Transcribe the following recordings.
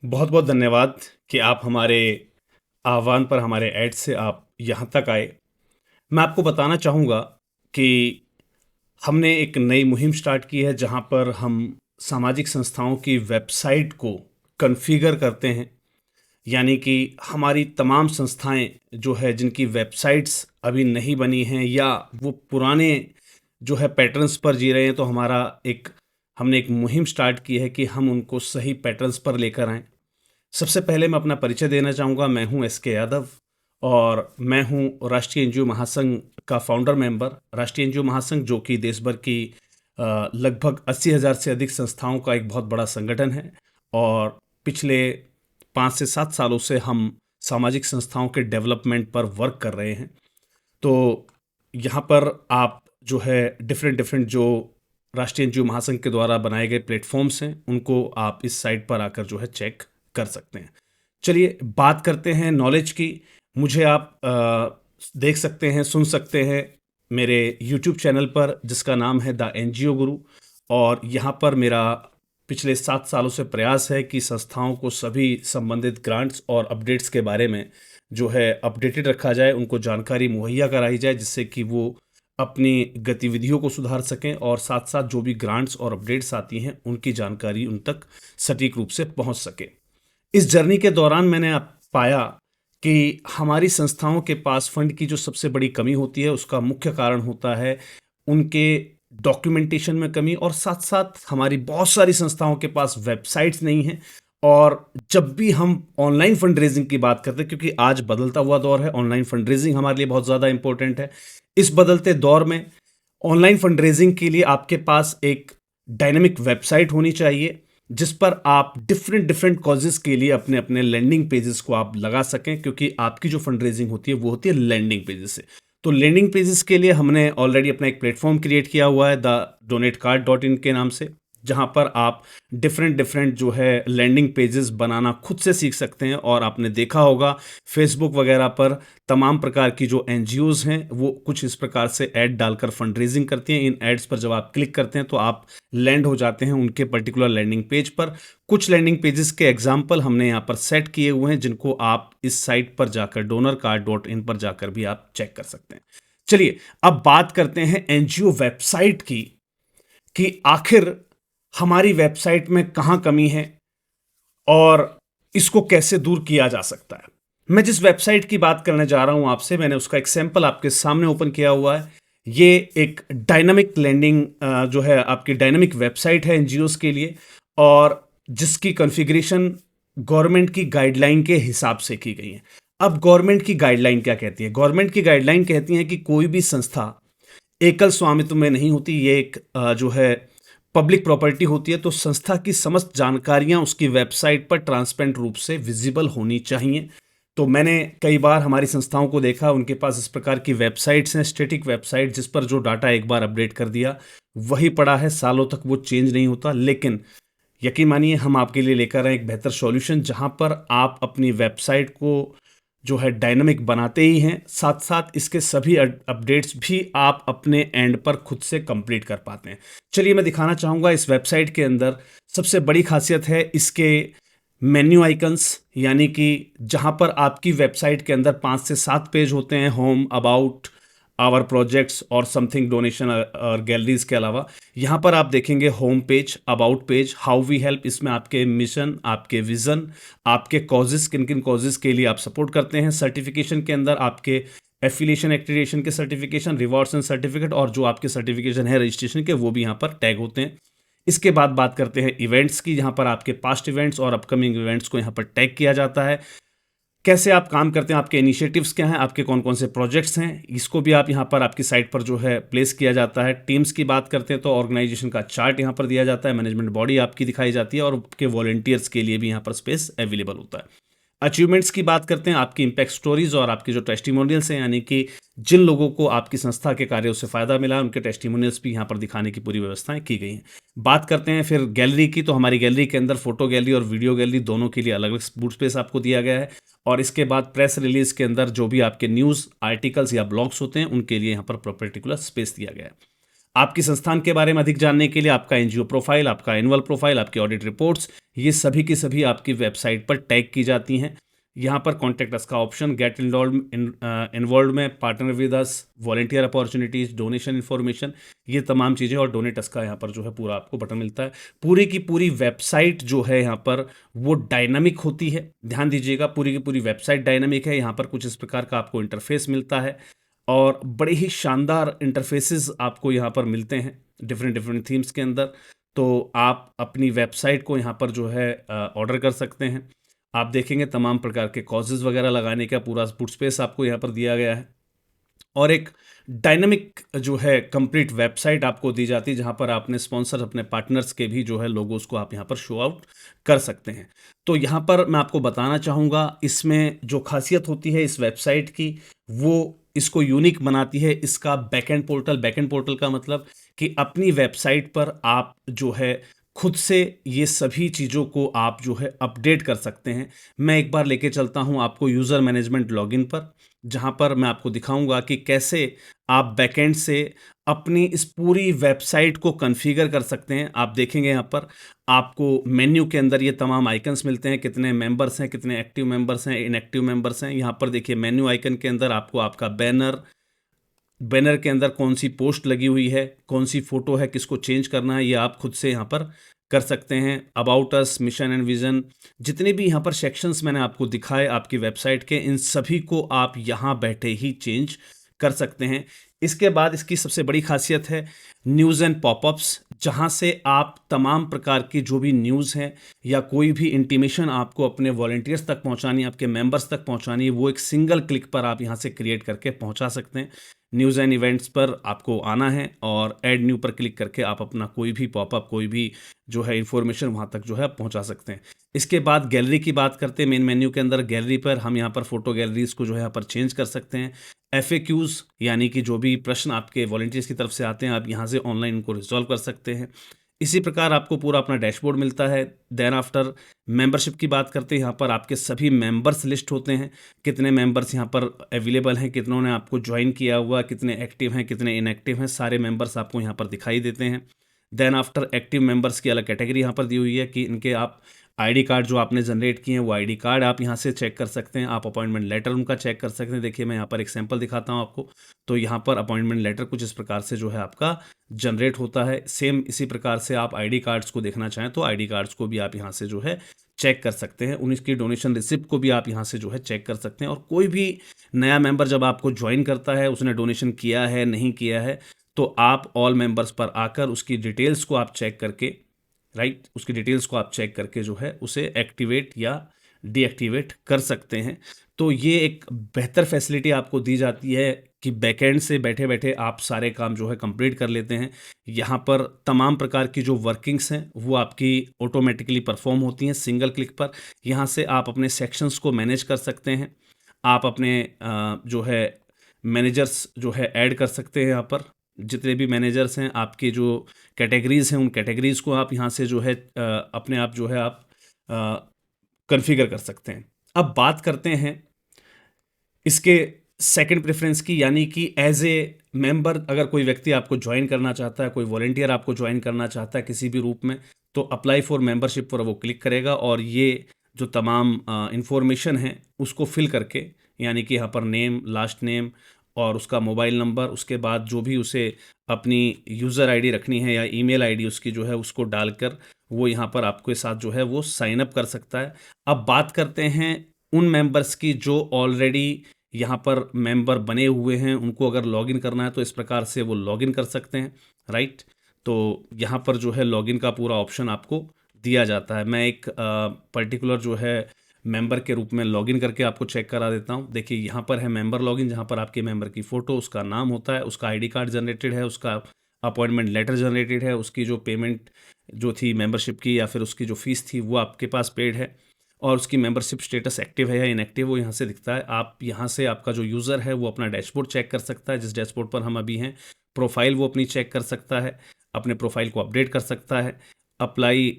बहुत बहुत धन्यवाद कि आप हमारे आह्वान पर हमारे ऐड से आप यहाँ तक आए। मैं आपको बताना चाहूँगा कि हमने एक नई मुहिम स्टार्ट की है जहाँ पर हम सामाजिक संस्थाओं की वेबसाइट को कॉन्फ़िगर करते हैं। यानी कि हमारी तमाम संस्थाएँ जो है जिनकी वेबसाइट्स अभी नहीं बनी हैं या वो पुराने जो है पैटर्न्स पर जी रहे हैं, तो हमने एक मुहिम स्टार्ट की है कि हम उनको सही पैटर्न्स पर लेकर आएँ। सबसे पहले मैं अपना परिचय देना चाहूँगा। मैं हूँ एस के यादव और मैं हूँ राष्ट्रीय एनजीओ महासंघ का फाउंडर मेंबर। राष्ट्रीय एनजीओ महासंघ जो कि देश भर की लगभग 80,000 से अधिक संस्थाओं का एक बहुत बड़ा संगठन है और पिछले 5 से 7 सालों से हम सामाजिक संस्थाओं के डेवलपमेंट पर वर्क कर रहे हैं। तो यहाँ पर आप जो है डिफरेंट डिफरेंट जो राष्ट्रीय एनजीओ महासंघ के द्वारा बनाए गए प्लेटफॉर्म्स हैं उनको आप इस साइट पर आकर जो है चेक कर सकते हैं। चलिए बात करते हैं नॉलेज की। मुझे आप देख सकते हैं, सुन सकते हैं मेरे यूट्यूब चैनल पर जिसका नाम है द एनजीओ गुरु। और यहाँ पर मेरा पिछले 7 सालों से प्रयास है कि संस्थाओं को सभी संबंधित ग्रांट्स और अपडेट्स के बारे में जो है अपडेटेड रखा जाए, उनको जानकारी मुहैया कराई जाए जिससे कि वो अपनी गतिविधियों को सुधार सकें और साथ साथ जो भी ग्रांट्स और अपडेट्स आती हैं उनकी जानकारी उन तक सटीक रूप से पहुंच सके। इस जर्नी के दौरान मैंने पाया कि हमारी संस्थाओं के पास फंड की जो सबसे बड़ी कमी होती है उसका मुख्य कारण होता है उनके डॉक्यूमेंटेशन में कमी, और साथ साथ हमारी बहुत सारी संस्थाओं के पास वेबसाइट्स नहीं हैं। और जब भी हम ऑनलाइन फंड रेजिंग की बात करते हैं, क्योंकि आज बदलता हुआ दौर है, ऑनलाइन फंड रेजिंग हमारे लिए बहुत ज़्यादा इंपॉर्टेंट है। इस बदलते दौर में ऑनलाइन फंड रेजिंग के लिए आपके पास एक डायनेमिक वेबसाइट होनी चाहिए जिस पर आप डिफरेंट डिफरेंट कॉजेज़ के लिए अपने अपने लैंडिंग पेजेस को आप लगा सकें, क्योंकि आपकी जो फंड रेजिंग होती है वो होती है लैंडिंग पेजेस से। तो लैंडिंग पेजेस के लिए हमने ऑलरेडी अपना एक प्लेटफॉर्म क्रिएट किया हुआ है द donatecard.in के नाम से, जहां पर आप डिफरेंट डिफरेंट जो है लैंडिंग पेजेस बनाना खुद से सीख सकते हैं। और आपने देखा होगा फेसबुक वगैरह पर तमाम प्रकार की जो एनजीओज हैं वो कुछ इस प्रकार से ऐड डालकर फंड रेजिंग करती हैं। इन एड्स पर जब आप क्लिक करते हैं तो आप लैंड हो जाते हैं उनके पर्टिकुलर लैंडिंग पेज पर। कुछ लैंडिंग पेजेस के एग्जाम्पल हमने यहाँ पर सेट किए हुए हैं जिनको आप इस साइट पर जाकर donorcard.in पर जाकर भी आप चेक कर सकते हैं। चलिए अब बात करते हैं एनजीओ वेबसाइट की कि आखिर हमारी वेबसाइट में कहां कमी है और इसको कैसे दूर किया जा सकता है। मैं जिस वेबसाइट की बात करने जा रहा हूं आपसे, मैंने उसका एक सैंपल आपके सामने ओपन किया हुआ है। ये एक डायनामिक लैंडिंग जो है आपकी डायनामिक वेबसाइट है एनजीओस के लिए, और जिसकी कॉन्फ़िगरेशन गवर्नमेंट की गाइडलाइन के हिसाब से की गई है। अब गवर्नमेंट की गाइडलाइन क्या कहती है? गवर्नमेंट की गाइडलाइन कहती है कि कोई भी संस्था एकल स्वामित्व में नहीं होती, ये एक जो है पब्लिक प्रॉपर्टी होती है। तो संस्था की समस्त जानकारियां उसकी वेबसाइट पर ट्रांसपेरेंट रूप से विजिबल होनी चाहिए। तो मैंने कई बार हमारी संस्थाओं को देखा, उनके पास इस प्रकार की वेबसाइट्स हैं, स्टैटिक वेबसाइट, जिस पर जो डाटा एक बार अपडेट कर दिया वही पड़ा है, सालों तक वो चेंज नहीं होता। लेकिन यकीन मानिए हम आपके लिए लेकर आए एक बेहतर सॉल्यूशन जहां पर आप अपनी वेबसाइट को जो है डायनामिक बनाते ही हैं, साथ साथ इसके सभी अपडेट्स भी आप अपने एंड पर खुद से कंप्लीट कर पाते हैं। चलिए मैं दिखाना चाहूँगा इस वेबसाइट के अंदर सबसे बड़ी खासियत है इसके मेन्यू आइकन्स, यानी कि जहाँ पर आपकी वेबसाइट के अंदर 5 से 7 पेज होते हैं, होम, अबाउट, आवर प्रोजेक्ट्स और समथिंग डोनेशन और गैलरीज के अलावा यहाँ पर आप देखेंगे home page, about page, how we help. इसमें आपके मिशन, आपके विजन, आपके कॉजेज, किन किन कॉजेज के लिए आप सपोर्ट करते हैं। सर्टिफिकेशन के अंदर आपके एफिलिएशन एक्रीडेशन के सर्टिफिकेशन, रिवॉर्ड्स एंड सर्टिफिकेट, और जो आपके सर्टिफिकेशन है रजिस्ट्रेशन के वो भी यहाँ पर टैग होते हैं। इसके बाद बात करते हैं इवेंट्स की, जहाँ पर आपके पास्ट इवेंट्स और अपकमिंग इवेंट्स को यहाँ पर टैग किया जाता है। कैसे आप काम करते हैं, आपके इनिशिएटिव्स क्या हैं, आपके कौन कौन से प्रोजेक्ट्स हैं, इसको भी आप यहाँ पर आपकी साइट पर जो है प्लेस किया जाता है। टीम्स की बात करते हैं तो ऑर्गेनाइजेशन का चार्ट यहाँ पर दिया जाता है, मैनेजमेंट बॉडी आपकी दिखाई जाती है और आपके वॉलंटियर्स के लिए भी यहाँ पर स्पेस अवेलेबल होता है। अचीवमेंट्स की बात करते हैं, आपकी इंपैक्ट स्टोरीज और आपकी जो टेस्टिमोनियल्स हैं, यानी कि जिन लोगों को आपकी संस्था के कार्यों से फायदा मिला है उनके टेस्टिमोनियल्स भी यहाँ पर दिखाने की पूरी व्यवस्थाएं की गई हैं। बात करते हैं फिर गैलरी की, तो हमारी गैलरी के अंदर फोटो गैलरी और वीडियो गैलरी दोनों के लिए अलग अलग बूट स्पेस आपको दिया गया है। और इसके बाद प्रेस रिलीज के अंदर जो भी आपके न्यूज़ आर्टिकल्स या ब्लॉग्स होते हैं उनके लिए यहाँ पर पर्टिकुलर स्पेस दिया गया है। आपकी संस्थान के बारे में अधिक जानने के लिए आपका एनजीओ प्रोफाइल, आपका एनुअल प्रोफाइल, आपकी ऑडिट रिपोर्ट्स, ये सभी की सभी आपकी वेबसाइट पर टैग की जाती हैं। यहाँ पर कॉन्टैक्ट अस का ऑप्शन, गेट इन्वॉल्व में, partner with us, volunteer opportunities, donation information, ये तमाम चीज़ें, और डोनेट अस का यहाँ पर जो है पूरा आपको बटन मिलता है। पूरी की पूरी वेबसाइट जो है यहाँ पर वो डायनामिक होती है। ध्यान दीजिएगा, पूरी की पूरी वेबसाइट डायनामिक है। यहाँ पर कुछ इस प्रकार का आपको इंटरफेस मिलता है और बड़े ही शानदार इंटरफेसेस आपको यहाँ पर मिलते हैं डिफरेंट डिफरेंट थीम्स के अंदर। तो आप अपनी वेबसाइट को यहाँ पर जो है ऑर्डर कर सकते हैं। आप देखेंगे तमाम प्रकार के कॉजेज़ वगैरह लगाने का पूरा फुट स्पेस आपको यहाँ पर दिया गया है, और एक डायनामिक जो है कंप्लीट वेबसाइट आपको दी जाती है, जहाँ पर आपने स्पॉन्सर अपने पार्टनर्स के भी जो है लोगोस को आप यहाँ पर शो आउट कर सकते हैं। तो यहाँ पर मैं आपको बताना चाहूँगा, इसमें जो खासियत होती है इस वेबसाइट की, वो इसको यूनिक बनाती है इसका बैकएंड पोर्टल। बैकएंड पोर्टल का मतलब कि अपनी वेबसाइट पर आप जो है खुद से ये सभी चीज़ों को आप जो है अपडेट कर सकते हैं। मैं एक बार लेके चलता हूँ आपको यूज़र मैनेजमेंट लॉगिन पर, जहाँ पर मैं आपको दिखाऊंगा कि कैसे आप बैकएंड से अपनी इस पूरी वेबसाइट को कॉन्फ़िगर कर सकते हैं। आप देखेंगे यहाँ पर आपको मेन्यू के अंदर ये तमाम आइकन्स मिलते हैं, कितने मेंबर्स हैं, कितने एक्टिव मेंबर्स हैं, इनएक्टिव मेंबर्स हैं। यहाँ पर देखिए मेन्यू आइकन के अंदर आपको आपका बैनर, बैनर के अंदर कौन सी पोस्ट लगी हुई है, कौन सी फोटो है, किसको चेंज करना है, ये आप खुद से यहाँ पर कर सकते हैं। About us, mission and vision, जितने भी यहाँ पर सेक्शंस मैंने आपको दिखाए आपकी वेबसाइट के, इन सभी को आप यहाँ बैठे ही चेंज कर सकते हैं। इसके बाद इसकी सबसे बड़ी खासियत है न्यूज़ एंड पॉपअप्स, जहाँ से आप तमाम प्रकार की जो भी न्यूज़ हैं या कोई भी इंटीमेशन आपको अपने वॉलंटियर्स तक पहुँचानी है, आपके मेंबर्स तक पहुँचानी है, वो एक सिंगल क्लिक पर आप यहाँ से क्रिएट करके पहुँचा सकते हैं। न्यूज़ एंड इवेंट्स पर आपको आना है और ऐड न्यू पर क्लिक करके आप अपना कोई भी पॉपअप, कोई भी जो है इन्फॉर्मेशन वहाँ तक जो है आप पहुँचा सकते हैं। इसके बाद गैलरी की बात करते हैं। मेन मेन्यू के अंदर गैलरी पर हम यहाँ पर फोटो गैलरीज को जो है यहाँ पर चेंज कर सकते हैं। FAQs यानी कि जो भी प्रश्न आपके वॉलंटियर्स की तरफ से आते हैं, आप यहाँ से ऑनलाइन उनको रिजॉल्व कर सकते हैं। इसी प्रकार आपको पूरा अपना डैशबोर्ड मिलता है। देन आफ्टर मेंबरशिप की बात करते हैं, यहाँ पर आपके सभी मेंबर्स लिस्ट होते हैं, कितने मेंबर्स यहाँ पर अवेलेबल हैं, कितनों ने आपको ज्वाइन किया हुआ, कितने एक्टिव हैं, कितने इनएक्टिव हैं, सारे मेंबर्स आपको यहाँ पर दिखाई देते हैं। देन आफ्टर एक्टिव मेंबर्स की अलग कैटेगरी यहाँ पर दी हुई है कि इनके आप आईडी कार्ड जो आपने जनरेट किए हैं वो आईडी कार्ड आप यहाँ से चेक कर सकते हैं। आप अपॉइंटमेंट लेटर उनका चेक कर सकते हैं। देखिए मैं यहाँ पर एक सैंपल दिखाता हूँ आपको। तो यहाँ पर अपॉइंटमेंट लेटर कुछ इस प्रकार से जो है आपका जनरेट होता है। सेम इसी प्रकार से आप आईडी कार्ड्स को देखना चाहें तो आईडी कार्ड्स को भी आप यहाँ से जो है चेक कर सकते हैं। उनकी डोनेशन रिसिप्ट को भी आप यहाँ से जो है चेक कर सकते हैं। और कोई भी नया मेंबर जब आपको ज्वाइन करता है, उसने डोनेशन किया है नहीं किया है, तो आप ऑल मेंबर्स पर आकर उसकी डिटेल्स को आप चेक करके, राइट, उसकी डिटेल्स को आप चेक करके जो है उसे एक्टिवेट या डीएक्टिवेट कर सकते हैं। तो ये एक बेहतर फैसिलिटी आपको दी जाती है कि बैकएंड से बैठे बैठे आप सारे काम जो है कंप्लीट कर लेते हैं। यहाँ पर तमाम प्रकार की जो वर्किंग्स हैं वो आपकी ऑटोमेटिकली परफॉर्म होती हैं सिंगल क्लिक पर। यहाँ से आप अपने सेक्शंस को मैनेज कर सकते हैं। आप अपने जो है मैनेजर्स जो है ऐड कर सकते हैं। यहाँ पर जितने भी मैनेजर्स हैं, आपके जो कैटेगरीज हैं, उन कैटेगरीज को आप यहाँ से जो है अपने आप जो है आप कॉन्फ़िगर कर सकते हैं। अब बात करते हैं इसके सेकंड प्रेफरेंस की, यानी कि एज ए मेंबर अगर कोई व्यक्ति आपको ज्वाइन करना चाहता है, कोई वॉलंटियर आपको ज्वाइन करना चाहता है किसी भी रूप में, तो अप्लाई फॉर मेंबरशिप पर वो क्लिक करेगा और ये जो तमाम इंफॉर्मेशन है उसको फिल करके, यानी कि यहाँ पर नेम, लास्ट नेम और उसका मोबाइल नंबर, उसके बाद जो भी उसे अपनी यूज़र आईडी रखनी है या ईमेल आईडी उसकी जो है उसको डालकर वो यहाँ पर आपके साथ जो है वो साइन अप कर सकता है। अब बात करते हैं उन मेंबर्स की जो ऑलरेडी यहाँ पर मेंबर बने हुए हैं। उनको अगर लॉगिन करना है तो इस प्रकार से वो लॉगिन कर सकते हैं, राइट। तो यहाँ पर जो है लॉगिन का पूरा ऑप्शन आपको दिया जाता है। मैं एक पर्टिकुलर जो है मेंबर के रूप में लॉगिन करके आपको चेक करा देता हूँ। देखिए यहाँ पर है मेंबर लॉगिन, जहाँ पर आपके मेंबर की फ़ोटो, उसका नाम होता है, उसका आईडी कार्ड जनरेटेड है, उसका अपॉइंटमेंट लेटर जनरेटेड है, उसकी जो पेमेंट जो थी मेंबरशिप की या फिर उसकी जो फ़ीस थी वो आपके पास पेड है, और उसकी मेंबरशिप स्टेटस एक्टिव है या इनएक्टिव वो यहाँ से दिखता है। आप यहाँ से आपका जो यूज़र है वो अपना डैशबोर्ड चेक कर सकता है, जिस डैशबोर्ड पर हम अभी हैं। प्रोफाइल वो अपनी चेक कर सकता है, अपने प्रोफाइल को अपडेट कर सकता है। अप्लाई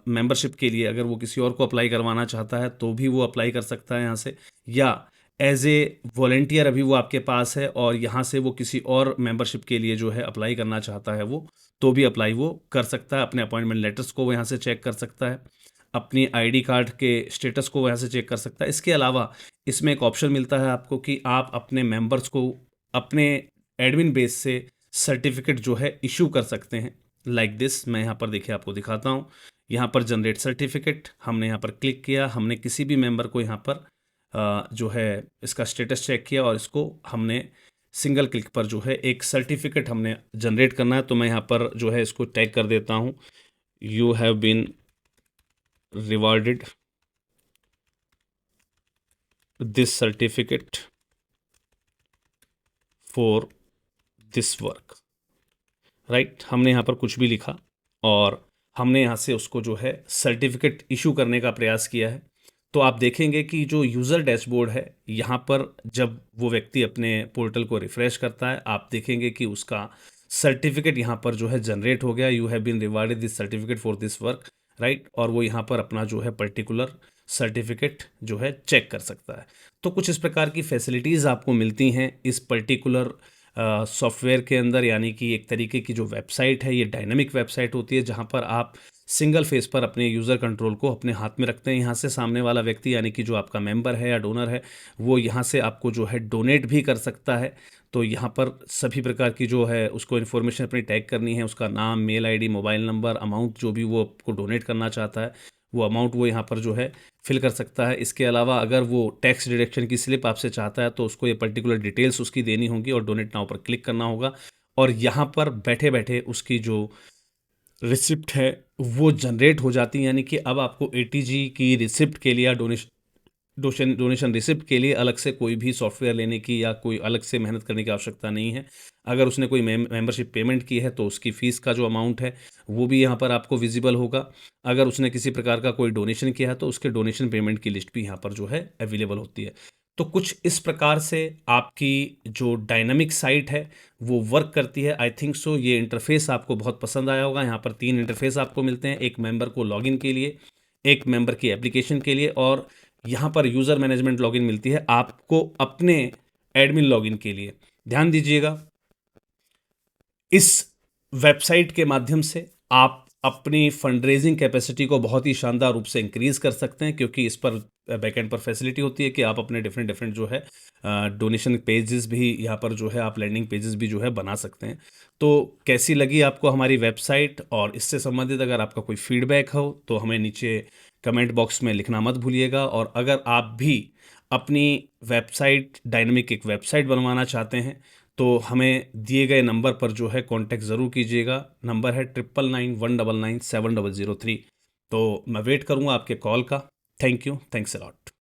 मेंबरशिप के लिए अगर वो किसी और को अप्लाई करवाना चाहता है तो भी वो अप्लाई कर सकता है यहाँ से, या एज ए वॉलेंटियर अभी वो आपके पास है और यहाँ से वो किसी और मेंबरशिप के लिए जो है अप्लाई करना चाहता है वो, तो भी अप्लाई वो कर सकता है। अपने अपॉइंटमेंट लेटर्स को वो यहाँ से चेक कर सकता है, अपनी आईडी कार्ड के स्टेटस को वो यहाँ से चेक कर सकता है। इसके अलावा इसमें एक ऑप्शन मिलता है आपको कि आप अपने मेंबर्स को अपने एडमिन बेस से सर्टिफिकेट जो है इशू कर सकते हैं। लाइक दिस, मैं यहाँ पर देखिए आपको दिखाता हूँ। यहाँ पर जनरेट सर्टिफिकेट, हमने यहाँ पर क्लिक किया, हमने किसी भी मेंबर को यहाँ पर जो है इसका स्टेटस चेक किया और इसको हमने सिंगल क्लिक पर जो है एक सर्टिफिकेट हमने जनरेट करना है। तो मैं यहाँ पर जो है इसको टैग कर देता हूँ, you have been rewarded this certificate for this work, right. हमने यहाँ पर कुछ भी लिखा और हमने यहाँ से उसको जो है सर्टिफिकेट इशू करने का प्रयास किया है। तो आप देखेंगे कि जो यूज़र डैशबोर्ड है, यहाँ पर जब वो व्यक्ति अपने पोर्टल को रिफ़्रेश करता है, आप देखेंगे कि उसका सर्टिफिकेट यहाँ पर जो है जनरेट हो गया, you have been rewarded this certificate for this work, right. और वो यहाँ पर अपना जो है पर्टिकुलर सर्टिफिकेट जो है चेक कर सकता है। तो कुछ इस प्रकार की फैसिलिटीज़ आपको मिलती हैं इस पर्टिकुलर सॉफ्टवेयर के अंदर, यानी कि एक तरीके की जो वेबसाइट है ये डायनामिक वेबसाइट होती है जहाँ पर आप सिंगल फेस पर अपने यूज़र कंट्रोल को अपने हाथ में रखते हैं। यहाँ से सामने वाला व्यक्ति, यानी कि जो आपका मेंबर है या डोनर है, वो यहाँ से आपको जो है डोनेट भी कर सकता है। तो यहाँ पर सभी प्रकार की जो है उसको इन्फॉर्मेशन अपनी टैग करनी है, उसका नाम, mail ID, mobile number, amount जो भी वो आपको डोनेट करना चाहता है वो अमाउंट वो यहाँ पर जो है फिल कर सकता है। इसके अलावा अगर वो टैक्स डिडक्शन की स्लिप आपसे चाहता है तो उसको ये पर्टिकुलर डिटेल्स उसकी देनी होगी और डोनेट नाउ पर क्लिक करना होगा। और यहाँ पर बैठे बैठे उसकी जो रिसिप्ट है वो जनरेट हो जाती है, यानी कि अब आपको एटीजी की रिसिप्ट के लिए या डोनेशन रिसिप्ट के लिए अलग से कोई भी सॉफ्टवेयर लेने की या कोई अलग से मेहनत करने की आवश्यकता नहीं है। अगर उसने कोई मेंबरशिप पेमेंट की है तो उसकी फ़ीस का जो अमाउंट है वो भी यहाँ पर आपको विजिबल होगा। अगर उसने किसी प्रकार का कोई डोनेशन किया है तो उसके डोनेशन पेमेंट की लिस्ट भी यहाँ पर जो है अवेलेबल होती है। तो कुछ इस प्रकार से आपकी जो डायनामिक साइट है वो वर्क करती है। आई थिंक सो ये इंटरफेस आपको बहुत पसंद आया होगा। यहाँ पर 3 इंटरफेस आपको मिलते हैं, एक मेंबर को लॉगिन के लिए, एक मेंबर की एप्लीकेशन के लिए, और यहाँ पर यूज़र मैनेजमेंट लॉगिन मिलती है आपको अपने एडमिन लॉगिन के लिए। ध्यान दीजिएगा, इस वेबसाइट के माध्यम से आप अपनी फंड-रेज़िंग कैपेसिटी को बहुत ही शानदार रूप से इंक्रीज़ कर सकते हैं, क्योंकि इस पर बैकएंड पर फैसिलिटी होती है कि आप अपने डिफरेंट जो है डोनेशन पेजेस भी यहाँ पर जो है आप लैंडिंग पेजेस भी जो है बना सकते हैं। तो कैसी लगी आपको हमारी वेबसाइट, और इससे संबंधित अगर आपका कोई फीडबैक हो तो हमें नीचे कमेंट बॉक्स में लिखना मत भूलिएगा। और अगर आप भी अपनी वेबसाइट, डायनामिक एक वेबसाइट बनवाना चाहते हैं तो हमें दिए गए नंबर पर जो है कांटेक्ट ज़रूर कीजिएगा। नंबर है 9991997003। तो मैं वेट करूँगा आपके कॉल का। Thank you, thanks a lot.